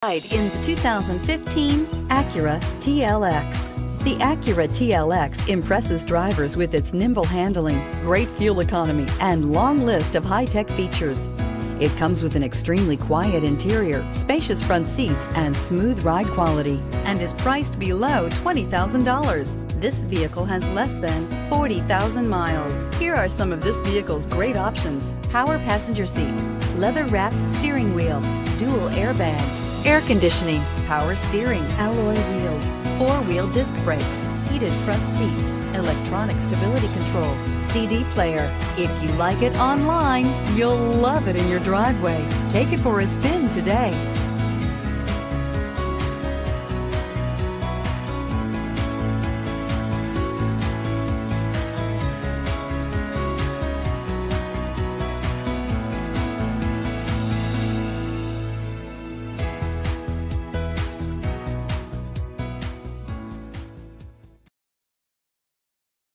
In the 2015 Acura TLX. The Acura TLX impresses drivers with its nimble handling, great fuel economy, and long list of high-tech features. It comes with an extremely quiet interior, spacious front seats, and smooth ride quality, and is priced below $20,000. This vehicle has less than 40,000 miles. Here are some of this vehicle's great options: power passenger seat, leather-wrapped steering wheel, dual airbags, air conditioning, power steering, alloy wheels, four-wheel disc brakes, heated front seats, electronic stability control, CD player. If you like it online, you'll love it in your driveway. Take it for a spin today.